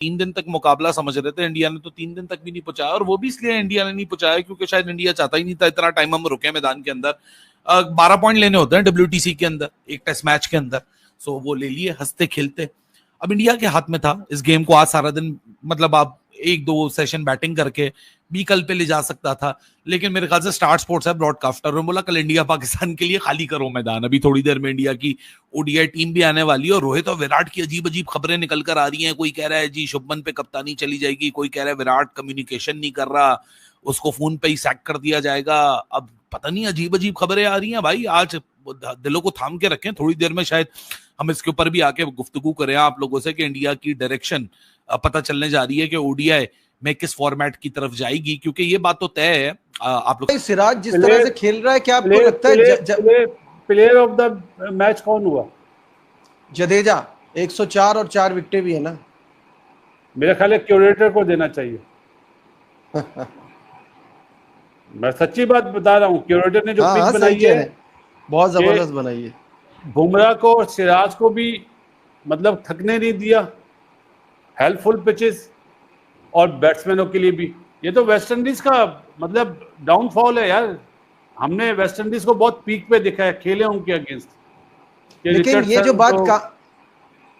3 दिन तक मुकाबला समझ रहे थे, इंडिया ने तो 3 दिन तक भी नहीं पहुंचाया, और वो भी इसलिए इंडिया ने नहीं पहुंचाया क्योंकि शायद इंडिया चाहता ही नहीं था इतना टाइम हम रुके मैदान के अंदर। 12 पॉइंट लेने होते हैं WTC के अंदर एक टेस्ट मैच के अंदर, सो वो ले लिए हंसते खेलते। अब इंडिया के हाथ में था इस गेम को आज सारा दिन, मतलब आप 1-2 सेशन बैटिंग करके भी कल पे ले जा सकता था, लेकिन मेरे ख्याल से स्टार स्पोर्ट्स है ब्रॉडकास्टर ने बोला कल इंडिया पाकिस्तान के लिए खाली करो मैदान, अभी थोड़ी देर में इंडिया की ODI टीम भी आने वाली है। और रोहित और विराट की अजीब अजीब खबरें निकल कर आ रही हैं, कोई कह रहा है जी शुभमन पे कप्तानी चली जाएगी, कोई कह रहा है विराट कम्युनिकेशन नहीं कर रहा, उसको फोन पे ही सैक कर दिया जाएगा। अब पता नहीं अजीब अजीब खबरें आ रही हैं भाई, आज दिलों को थाम के रखें, थोड़ी देर में शायद हम इसके ऊपर भी आके गुफ्तगू करें आप लोगों से कि इंडिया की डायरेक्शन पता चलने जा रही है कि ODI में किस फॉर्मेट की तरफ जाएगी, क्योंकि ये बात तो तय है। आप लोग सिराज जिस तरह से खेल रहा है, क्या आपको लगता है प्लेयर ऑफ द मैच कौन हुआ? जडेजा 104 और 4 विकेटें भी है ना। मेरा ख्याल है क्यूरेटर को देना चाहिए। मैं सच्ची बात बता रहा हूँ, क्यूरेटर ने जो पिच बनाई है बहुत जबरदस्त बनाई है। बुमराह को और सिराज को भी मतलब थकने नहीं दिया, हेल्पफुल पिचेस, और बैट्समैनों के लिए भी। ये तो वेस्ट इंडीज का मतलब डाउनफॉल है यार। हमने वेस्ट इंडीज को बहुत पीक पे देखा है, खेले उनके अगेंस्ट। लेकिन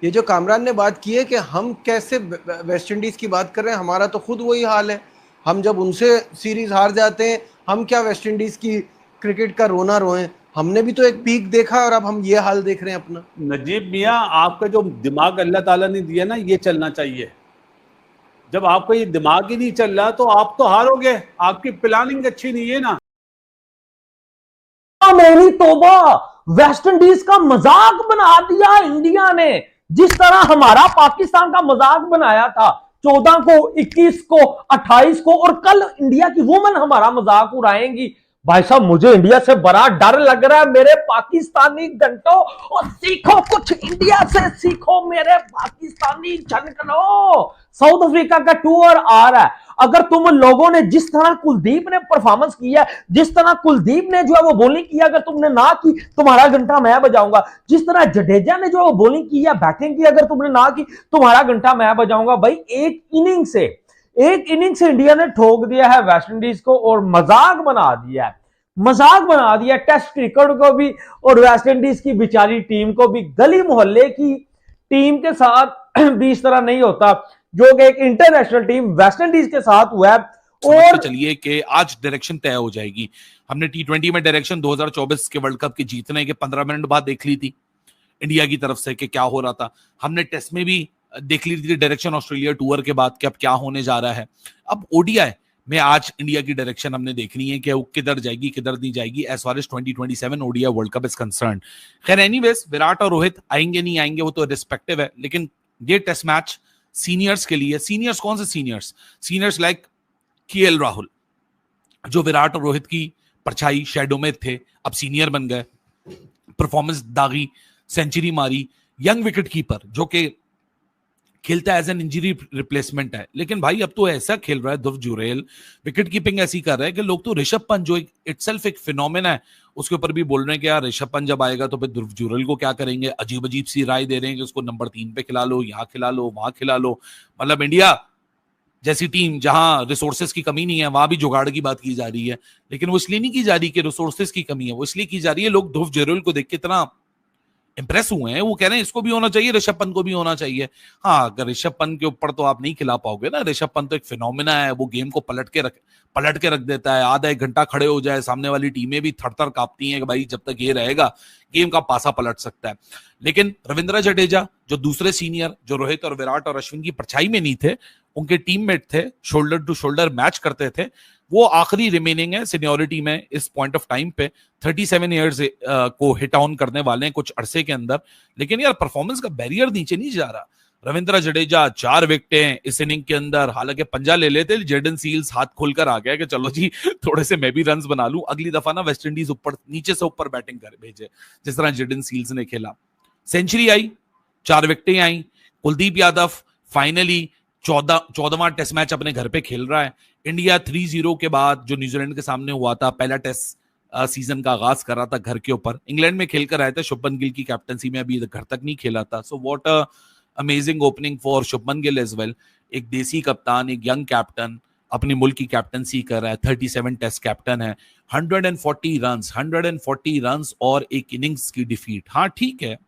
ये जो कामरान ने बात की है कि हम कैसे वेस्ट इंडीज की बात कर रहे हैं, हमारा तो खुद वही हाल है। हम जब उनसे सीरीज हार जाते हैं, हम क्या वेस्ट इंडीज की क्रिकेट का रोना रोएं? हमने भी तो एक पीक देखा और अब हम ये हाल देख रहे हैं अपना। नजीब मियां, आपका जो दिमाग अल्लाह ताला ने दिया ना, ये चलना चाहिए। जब आपका ये दिमाग ही नहीं चल रहा तो आप तो हारोगे, आपकी प्लानिंग अच्छी नहीं है ना। मेरी तौबा, वेस्ट इंडीज का मजाक बना दिया इंडिया ने, जिस तरह हमारा पाकिस्तान का मजाक बनाया था 14 को, 21 को, 28 को, और कल इंडिया की वुमेन हमारा मजाक उड़ाएंगी। भाई साहब, मुझे इंडिया से बड़ा डर लग रहा है मेरे पाकिस्तानी घंटों। और सीखो कुछ इंडिया से, सीखो मेरे पाकिस्तानी जनगणों। साउथ अफ्रीका का टूर आ रहा है। अगर तुम लोगों ने जिस तरह कुलदीप ने परफॉर्मेंस किया, जिस तरह कुलदीप ने जो है वो बॉलिंग किया, अगर तुमने ना की तुम्हारा घंटा मैं बजाऊंगा। जिस तरह जडेजा ने जो है वो बॉलिंग की या बैटिंग की, अगर तुमने ना की तुम्हारा घंटा मैं बजाऊंगा। भाई एक इनिंग से इंडिया ने ठोक दिया है वेस्ट इंडीज को और मजाक बना दिया टेस्ट क्रिकेट को भी और वेस्ट इंडीज की बेचारी टीम को भी। गली मोहल्ले की टीम के साथ भी इस तरह नहीं होता जो कि एक इंटरनेशनल टीम वेस्ट इंडीज के साथ हुआ है। और चलिए कि आज डायरेक्शन तय हो जाएगी। हमने T20 में डायरेक्शन 2024 के वर्ल्ड कप के जीतने के 15 मिनट बाद देख ली थी इंडिया की तरफ से कि क्या हो रहा था। हमने टेस्ट में भी देख ली थी डायरेक्शन ऑस्ट्रेलिया टूर के बाद कि अब क्या होने जा रहा है। अब ODI में आज इंडिया की डायरेक्शन हमने देखनी है कि वो किधर जाएगी किधर नहीं जाएगी as far as 2027 ODI world cup is concern. खैर एनीवेज, विराट और रोहित आएंगे नहीं आएंगे वो तो रिस्पेक्टिव है, लेकिन ये टेस्ट मैच सीनियर्स के लिए, सीनियर्स कौन से सीनियर्स लाइक KL राहुल, जो विराट और रोहित की परछाई शैडो में थे, अब सीनियर बन गए, परफॉर्मेंस दागी, सेंचुरी मारी। यंग विकेट कीपर जो कि खेलता है एज एन इंजरी रिप्लेसमेंट है, लेकिन भाई अब तो ऐसा खेल रहा है ध्रुव जुरेल, विकेट कीपिंग ऐसी कर रहा है कि लोग तो ऋषभ पंत जो इटसेल्फ एक फिनोमेना है उसके ऊपर भी बोल रहे हैं कि यार ऋषभ पंत जब आएगा तो फिर ध्रुव जुरेल को क्या करेंगे। अजीब अजीब सी राय दे रहे हैं कि उसको नंबर 3 पे खिला लो, यहाँ खिला लो, वहां खिला लो। मतलब इंडिया जैसी टीम जहां रिसोर्सेज की कमी नहीं है वहां भी जुगाड़ की बात की जा रही है, लेकिन वो इसलिए नहीं की जा रही कि रिसोर्सेज की कमी है, वो इसलिए की जा रही है लोग ध्रुव जुरेल को देख के इतना इंप्रेस हुए हैं, वो कह रहे हैं इसको भी होना चाहिए, ऋषभ पंत को भी होना चाहिए। हाँ, अगर ऋषभ पंत के ऊपर तो आप नहीं खिला पाओगे ना, ऋषभ पंत तो एक फिनोमिना है, वो गेम को पलट के रख देता है। आधा 1 घंटा खड़े हो जाए, सामने वाली टीमें भी थर थर कांपती हैं कि भाई जब तक ये रहेगा गेम का पासा पलट सकता है। लेकिन रविंद्र जडेजा जो दूसरे सीनियर, जो रोहित और विराट और अश्विन की परछाई में नहीं थे, उनके टीममेट थे, शोल्डर टू शोल्डर मैच करते थे, वो आखिरी रिमेनिंग है सीनियोरिटी में इस पॉइंट ऑफ टाइम पे। 37 इयर्स को हिट ऑन करने वाले हैं कुछ अरसे के अंदर, लेकिन यार परफॉर्मेंस का बैरियर नीचे नहीं जा रहा। रविंद्र जडेजा 4 विकेटें इस इनिंग के अंदर, हालांकि पंजा ले लेते, जेडन सील्स हाथ खोलकर आ गया कि चलो जी थोड़े से मैं भी रन्स बना लूं, अगली दफा ना वेस्ट इंडीज ऊपर नीचे से ऊपर बैटिंग कर भेजे जिस तरह जेडन सील्स ने खेला। सेंचुरी आई, 4 विकेटें आई। कुलदीप यादव फाइनली 14वां टेस्ट मैच अपने घर पे खेल रहा है। इंडिया 3-0 के बाद जो न्यूजीलैंड के सामने हुआ था, पहला टेस्ट सीजन का आगाज कर रहा था घर के ऊपर, इंग्लैंड में खेलकर आया था, शुभमन गिल की कैप्टनसी में अभी घर तक नहीं खेला था। So what amazing opening for Shubman Gill as well. एक देसी कप्तान, एक यंग कैप्टन अपने मुल्क की कैप्टनसी कर रहा है, 37 टेस्ट कैप्टन है, 140 रन्स और एक इनिंग्स की डिफीट। हाँ ठीक है,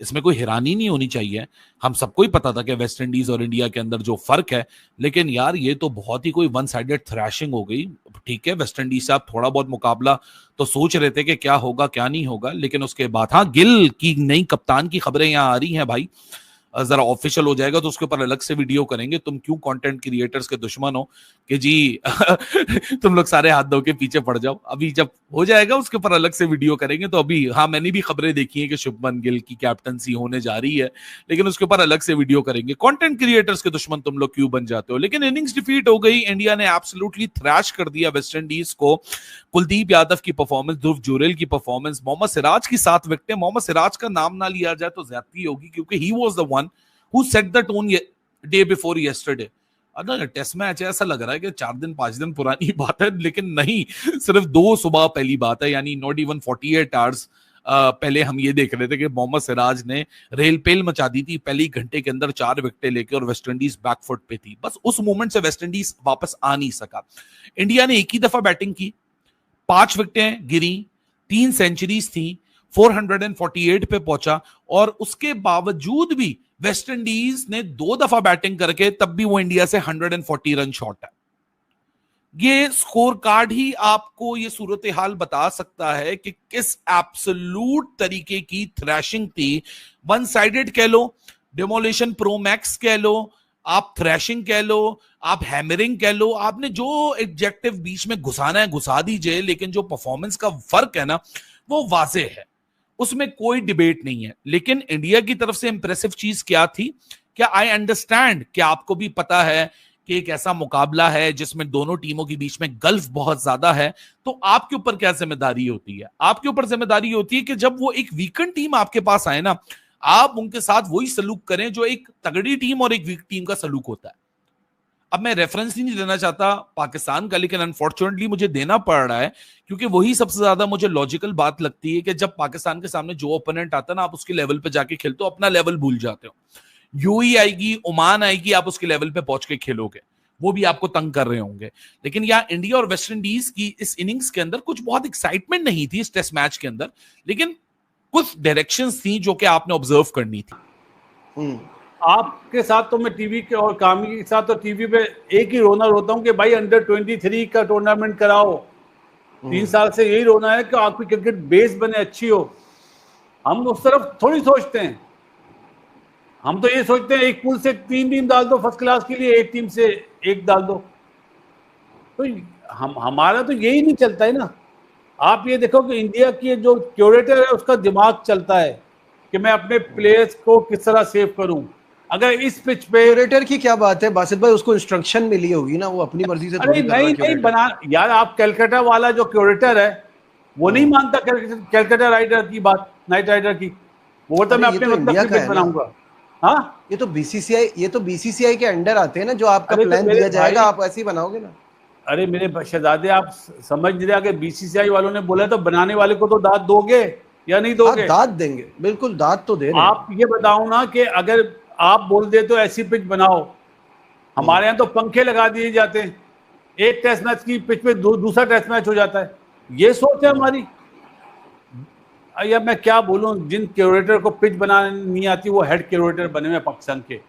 इसमें कोई हैरानी नहीं होनी चाहिए, हम सबको ही पता था कि वेस्ट इंडीज और इंडिया के अंदर जो फर्क है, लेकिन यार ये तो बहुत ही कोई वन साइडेड थ्रैशिंग हो गई। ठीक है, वेस्ट इंडीज से आप थोड़ा बहुत मुकाबला तो सोच रहे थे कि क्या होगा क्या नहीं होगा, लेकिन उसके बाद हाँ, गिल की नई कप्तान की खबरें यहाँ आ रही हैं भाई, जरा ऑफिशियल हो जाएगा तो उसके ऊपर अलग से वीडियो करेंगे। तुम क्यों कंटेंट क्रिएटर्स के दुश्मन हो कि जी तुम लोग सारे हाथ धो के पीछे पड़ जाओ, अभी जब हो जाएगा उसके ऊपर अलग से वीडियो करेंगे। तो अभी हाँ, मैंने भी खबरें देखी हैं कि शुभमन गिल की कैप्टनसी होने जा रही है, लेकिन उसके ऊपर अलग से वीडियो करेंगे। कंटेंट क्रिएटर्स के दुश्मन तुम लोग क्यों बन जाते हो। लेकिन इनिंग्स डिफीट हो गई, इंडिया ने एब्सोल्युटली थ्रैश कर दिया वेस्ट इंडीज को। कुलदीप यादव की परफॉर्मेंस, ध्रुव जुरेल की परफॉर्मेंस, मोहम्मद सिराज की 7 विकेटें। मोहम्मद सिराज का नाम ना लिया जाए तो ज्यादती होगी, क्योंकि he was the one who set the tone day before yesterday। अगर टेस्ट मैच ऐसा लग रहा है कि 4 दिन 5 दिन पुरानी बात है, लेकिन नहीं, सिर्फ 2 सुबह पहली बात है, यानी नॉट इवन 48 आवर्स पहले हम ये देख रहे थे कि मोहम्मद सिराज ने रेल पेल मचा दी थी पहली घंटे के अंदर 4 विकेटें लेके, और वेस्ट इंडीज बैकफुट पे थी। बस उस मोमेंट से वेस्ट इंडीज वापस आ नहीं सका। इंडिया ने एक ही दफा बैटिंग की, 5 विकेटें गिरी, 3 सेंचुरीज थी, 448 पे पहुंचा, और उसके बावजूद भी वेस्ट इंडीज ने 2 दफा बैटिंग करके तब भी वो इंडिया से 140 रन शॉर्ट है। ये स्कोर कार्ड ही आपको ये सूरत हाल बता सकता है कि किस एब्सोल्यूट तरीके की थ्रैशिंग थी। वन साइडेड कह लो, डेमोलिशन प्रो मैक्स कह लो, आप थ्रैशिंग कह लो, आप हैमरिंग कह लो, आपने जो एडजेक्टिव बीच में घुसाना है घुसा दीजिए, लेकिन जो परफॉर्मेंस का फर्क है ना, वो वाजे है, उसमें कोई डिबेट नहीं है। लेकिन इंडिया की तरफ से इंप्रेसिव चीज क्या थी, क्या आई अंडरस्टैंड कि आपको भी पता है कि एक ऐसा मुकाबला है जिसमें दोनों टीमों के बीच में गल्फ बहुत ज्यादा है, तो आपके ऊपर क्या जिम्मेदारी होती है? आपके ऊपर जिम्मेदारी होती है कि जब वो एक वीकेंड टीम आपके पास आए ना, आप उनके साथ वही सलूक करें जो एक तगड़ी टीम और एक वीक टीम का सलूक होता है। अब मैं रेफरेंस ही नहीं देना चाहता पाकिस्तान का, लेकिन अनफॉर्चुनेटली मुझे देना पड़ रहा है, क्योंकि वही सबसे ज्यादा मुझे लॉजिकल बात लगती है कि जब पाकिस्तान के सामने जो ओपोनेंट आता है ना, आप उसके लेवल पे जाके खेलते हो, अपना लेवल भूल जाते हो। यूएई आएगी, ओमान आएगी, आप उसके लेवल पे पहुंच के खेलोगे, वो भी आपको तंग कर रहे होंगे। लेकिन यहाँ इंडिया और वेस्ट इंडीज की इस इनिंग्स के अंदर कुछ बहुत एक्साइटमेंट नहीं थी इस टेस्ट मैच के अंदर, लेकिन कुछ डायरेक्शंस थी जो कि आपने ऑब्जर्व करनी थी। आपके साथ तो मैं टीवी के और कामी के साथ तो टीवी पे एक ही रोना रोता हूँ कि भाई अंडर 23 का टूर्नामेंट कराओ। 3 साल से यही रोना है कि आपकी क्रिकेट बेस बने, अच्छी हो। हम उस तरफ थोड़ी सोचते हैं, हम तो ये सोचते हैं एक पूल से 3 टीम डाल दो फर्स्ट क्लास के लिए, एक टीम से एक डाल दो। तो हमारा तो यही नहीं चलता है ना। आप ये देखो कि इंडिया की जो क्यूरेटर है उसका दिमाग चलता है कि मैं अपने प्लेयर्स को किस तरह सेव करूं। अगर इस पिच पे क्यूरेटर की क्या बात है बासित भाई, उसको इंस्ट्रक्शन मिली होगी ना, वो अपनी मर्जी से थोड़ी कर रहा है। नहीं बना यार, आप कैलकाटा वाला जो क्यूरेटर है वो नहीं मानता कैलकाटा राइडर की बात, नाइट राइडर की। वो तो मैं अपने मतलब क्रिकेट बनाऊंगा। हाँ, ये तो बीसीसीआई के अंडर आते हैं ना, जो आपका प्लान दिया जाएगा आप ऐसे ही बनाओगे ना। अरे मेरे शहजादे, आप समझ नहीं रहे, अगर बीसीसीआई वालों ने बोला तो बनाने वाले को तो दाद दोगे या नहीं दोगे? दाद देंगे, बिल्कुल दाद तो दे रहे हैं। आप ये बताओ ना कि अगर आप बोल दे तो ऐसी पिच बनाओ। हमारे यहाँ तो पंखे लगा दिए जाते हैं, एक टेस्ट मैच की पिच पे दूसरा टेस्ट मैच हो जाता है। ये सोच है हमारी। या मैं क्या बोलूं, जिन क्यूरेटर को पिच बनाने नहीं आती वो हेड क्यूरेटर बने हुए पाकिस्तान के,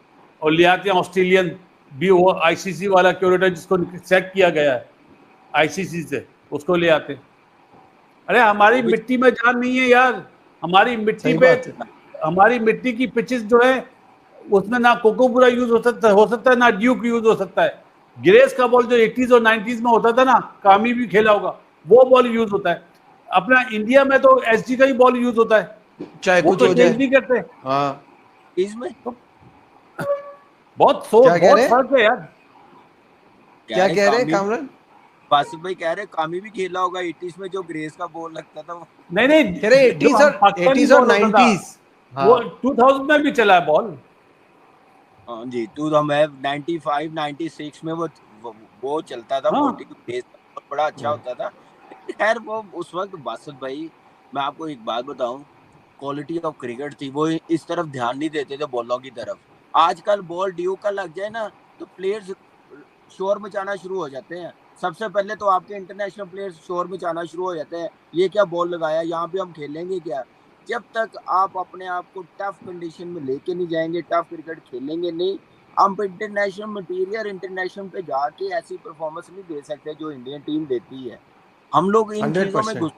और ले आते हैं ऑस्ट्रेलियन भी, वो आईसीसी वाला क्यूरेटर जिसको सेट किया गया है आईसीसी से, उसको ले आते हैं। अरे हमारी मिट्टी में जान नहीं है यार। हमारी मिट्टी पे, हमारी मिट्टी की पिचेस जो है उसमें ना कोकोपुरा यूज हो सकता है ना ड्यूक यूज हो सकता है। गिरेस का बॉल जो 80s और 90s में होता था ना, कामी भी खेला होगा, वो बॉल यूज होता है। अपना इंडिया में तो एसडी का ही बॉल यूज होता है, चाहे वो कुछ तो हो जाए। नहीं करते। हाँ, इसमें तो बहुत फर्क है यार। क्या कह रहे हैं कामरान? बासित भाई कह रहे कामी भी खेला होगा 80s में, जो ग्रेस का बॉल लगता था वो। नहीं 80s और 90s, वो 2000 में भी चला है बॉल। हाँ जी, 95 96 में वो चलता था। 40 का ग्रेस बड़ा अच्छा होता था। खैर वो उस वक्त बासित भाई, मैं आपको एक बात बताऊं, क्वालिटी ऑफ क्रिकेट थी, वो इस तरफ ध्यान नहीं देते थे बॉलों की तरफ। आजकल बॉल ड्यू का लग जाए ना तो प्लेयर्स शोर मचाना शुरू हो जाते हैं। सबसे पहले तो आपके इंटरनेशनल प्लेयर्स शोर मचाना शुरू हो जाते हैं, ये क्या बॉल लगाया, यहाँ पे हम खेलेंगे क्या। जब तक आप अपने आप को टफ कंडीशन में लेके नहीं जाएंगे, टफ क्रिकेट खेलेंगे नहीं, हम इंटरनेशनल मटीरियल इंटरनेशनल पे जाके ऐसी परफॉर्मेंस नहीं दे सकते जो इंडियन टीम देती है। हम लोग इन चीजों में 100%।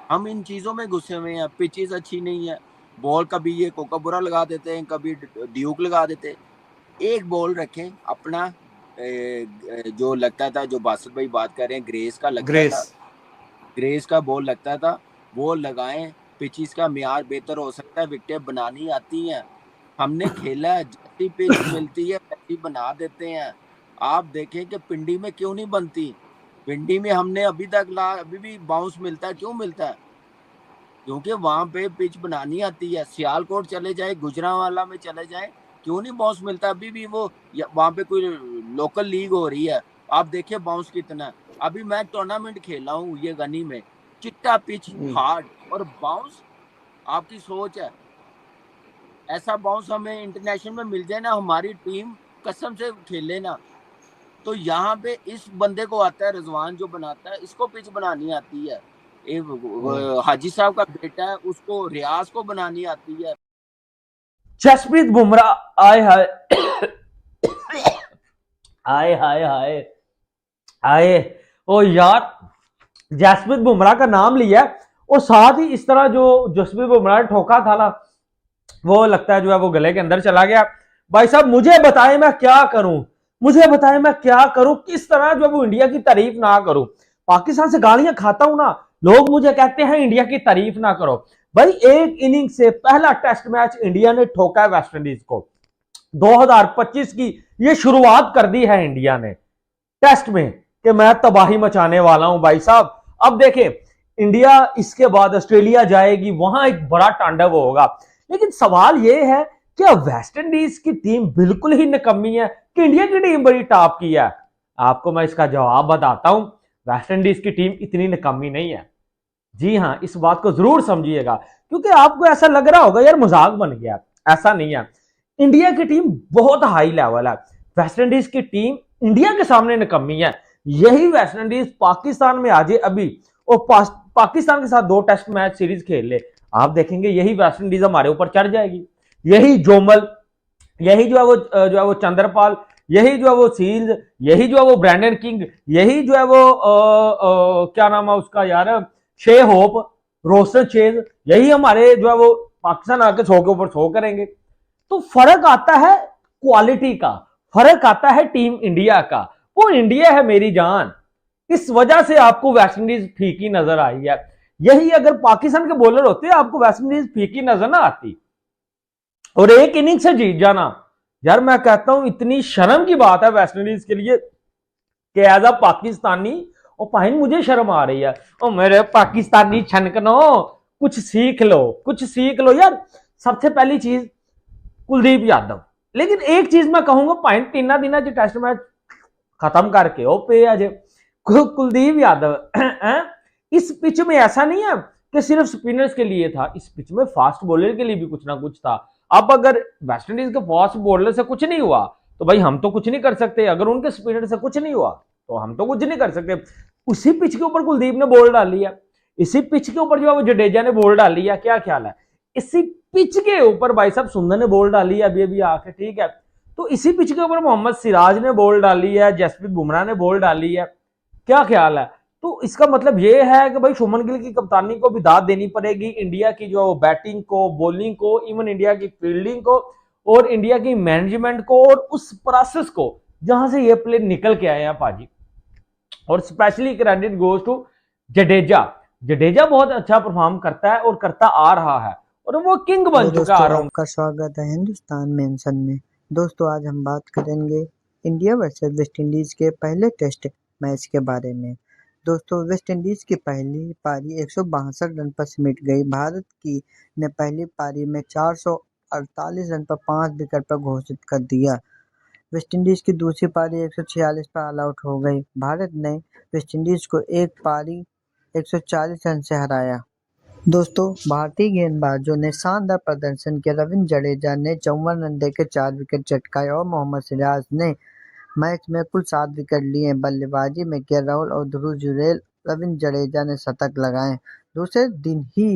हम इन चीजों में घुसे हुए हैं। पिचेस अच्छी नहीं है, बॉल कभी ये कोकाबुरा लगा देते हैं, कभी ड्यूक लगा देते हैं। एक बॉल रखें अपना, जो लगता था, जो बासत भाई बात कर रहे हैं, ग्रेस का लगता था, ग्रेस का बॉल लगता था, वो लगाएं। पिचेस का म्यार बेहतर हो सकता है, विकेटें बनानी आती हैं, हमने खेला है, जैसी पिच मिलती है वैसी बना देते हैं। आप देखें कि पिंडी में क्यों नहीं बनती, पिंडी में हमने अभी भी बाउंस मिलता है, क्यों मिलता है, क्योंकि वहां पे पिच बनानी आती है। सियालकोट चले जाए, गुजरांवाला में चले जाए, क्यों नहीं बाउंस मिलता, अभी भी वो वहां पे कोई लोकल लीग हो रही है, आप देखिए बाउंस कितना है। अभी मैं टूर्नामेंट खेला हूँ ये गनी में, चिट्टा पिच, हार्ड और बाउंस, आपकी सोच है। ऐसा बाउंस हमें इंटरनेशनल में मिल जाए ना, हमारी टीम कसम से खेले ना। तो यहाँ पे इस बंदे को आता है, रिजवान जो बनाता है, इसको पिच बनानी आती है। हाजी साहब का बेटा है, उसको रियाज को बनानी आती है। जसप्रीत बुमराह, आए हाय आए हाय हाय आए, ओ यार, जसप्रीत बुमराह का नाम लिया और साथ ही इस तरह जो जसप्रीत बुमराह ने ठोका था ना, वो लगता है जो है वो गले के अंदर चला गया। भाई साहब मुझे बताएं मैं क्या करूं, मुझे बताएं मैं क्या करूं, किस तरह जो है वो इंडिया की तारीफ ना करूं। पाकिस्तान से गालियां खाता हूं ना, लोग मुझे कहते हैं इंडिया की तारीफ ना करो। भाई एक इनिंग से पहला टेस्ट मैच इंडिया ने ठोका है वेस्ट इंडीज को। 2025 की ये शुरुआत कर दी है इंडिया ने टेस्ट में कि मैं तबाही मचाने वाला हूं भाई साहब। अब देखें, इंडिया इसके बाद ऑस्ट्रेलिया जाएगी, वहां एक बड़ा तांडव होगा। लेकिन सवाल यह है कि वेस्ट इंडीज की टीम बिल्कुल ही निकम्मी है कि इंडिया की टीम बड़ी टॉप की है। आपको मैं इसका जवाब बताता हूं, वेस्ट इंडीज की टीम इतनी निकम्मी नहीं है। जी हां, इस बात को जरूर समझिएगा, क्योंकि आपको ऐसा लग रहा होगा यार मजाक बन गया, ऐसा नहीं है। इंडिया की टीम बहुत हाई लेवल है, वेस्ट इंडीज की टीम इंडिया के सामने निकम्मी है। यही वेस्ट इंडीज पाकिस्तान में आ जाए अभी और पाकिस्तान के साथ 2 टेस्ट मैच सीरीज खेल ले, आप देखेंगे यही वेस्ट इंडीज हमारे ऊपर चढ़ जाएगी। यही जोमल, यही जो है वो चंद्रपाल, यही जो है वो सील्स, यही जो है वो ब्रैंडन किंग, यही जो है वो क्या नाम है उसका यार, शे होप, रोस्टर चेज, यही हमारे जो है वो पाकिस्तान आके 100 के ऊपर 100 करेंगे। तो फर्क आता है क्वालिटी का, फर्क आता है टीम इंडिया का। वो इंडिया है मेरी जान, इस वजह से आपको वेस्ट इंडीज फीकी नजर आई है। यही अगर पाकिस्तान के बॉलर होते आपको वेस्ट इंडीज फीकी नजर ना आती। और एक इनिंग से जीत जाना, यार मैं कहता हूं इतनी शर्म की बात है वेस्ट इंडीज के लिए कि एज अ पाकिस्तानी, और भाई मुझे शर्म आ रही है, ओ मेरे पाकिस्तानी छनकनो, कुछ सीख लो, कुछ सीख लो यार। सबसे पहली चीज कुलदीप यादव, लेकिन एक चीज मैं कहूंगा, भाई 3 दिन टेस्ट मैच खत्म करके ओ पे अजय कुलदीप यादव इस पिच में ऐसा नहीं है कि सिर्फ स्पिनर्स के लिए था, इस पिच में फास्ट बॉलर के लिए भी कुछ ना कुछ था। अब अगर वेस्ट इंडीज के फास्ट बॉलर से कुछ नहीं हुआ तो भाई हम तो कुछ नहीं कर सकते, अगर उनके स्पिनर से कुछ नहीं हुआ तो हम तो कुछ नहीं कर सकते। उसी पिच के ऊपर कुलदीप ने बॉल डाली है, इसी पिच के ऊपर जो है वो जडेजा ने बॉल डाली है, क्या ख्याल है? इसी पिच के ऊपर भाई साहब सुंदर ने बॉल डाली है अभी अभी आके, ठीक है। तो इसी पिच के ऊपर मोहम्मद सिराज ने बॉल डाली है, जसप्रीत बुमराह ने बॉल डाली है, क्या ख्याल है? तो इसका मतलब ये है कि भाई शुभमन गिल की कप्तानी को भी दाद देनी पड़ेगी, इंडिया की जो बैटिंग को, बॉलिंग को, इवन इंडिया की फील्डिंग को और इंडिया की मैनेजमेंट को और उस प्रोसेस को जहां से ये प्लेयर निकल के आए हैं पाजी। और specially credit goes to Jadeja. Jadeja बहुत अच्छा परफॉर्म करता है और करता आ रहा है और वो किंग बन चुका है। आपका स्वागत है हिंदुस्तान मेंशन में। दोस्तों आज हम बात करेंगे इंडिया वर्सेस वेस्ट इंडीज के पहले टेस्ट मैच के बारे में। दोस्तों वेस्ट इंडीज की पहली पारी 162 रन पर सिमट गई। भारत की ने पहली पारी में 448 रन पर 5 विकेट पर घोषित कर दिया। वेस्ट इंडीज की दूसरी पारी 146 पर ऑल आउट हो गई। भारत ने वेस्ट इंडीज को एक पारी 140 रन से हराया। दोस्तों भारतीय गेंदबाजों ने शानदार प्रदर्शन किया। रविंद्र जडेजा ने 54 रन देकर 4 विकेट चटकाए और मोहम्मद सिराज ने मैच में कुल 7 विकेट लिए। बल्लेबाजी में के राहुल और ध्रुव जुरैल, रविंद्र जडेजा ने शतक लगाए। दूसरे दिन ही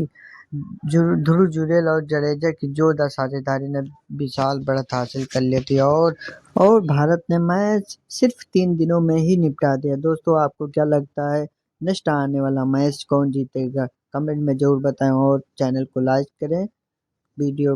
ध्रुव जुरैल और जडेजा की जोरदार साझेदारी ने विशाल बढ़त हासिल कर ली थी और भारत ने मैच सिर्फ 3 दिनों में ही निपटा दिया। दोस्तों आपको क्या लगता है नेक्स्ट आने वाला मैच कौन जीतेगा? कमेंट में जरूर बताएं और चैनल को लाइक करें, वीडियो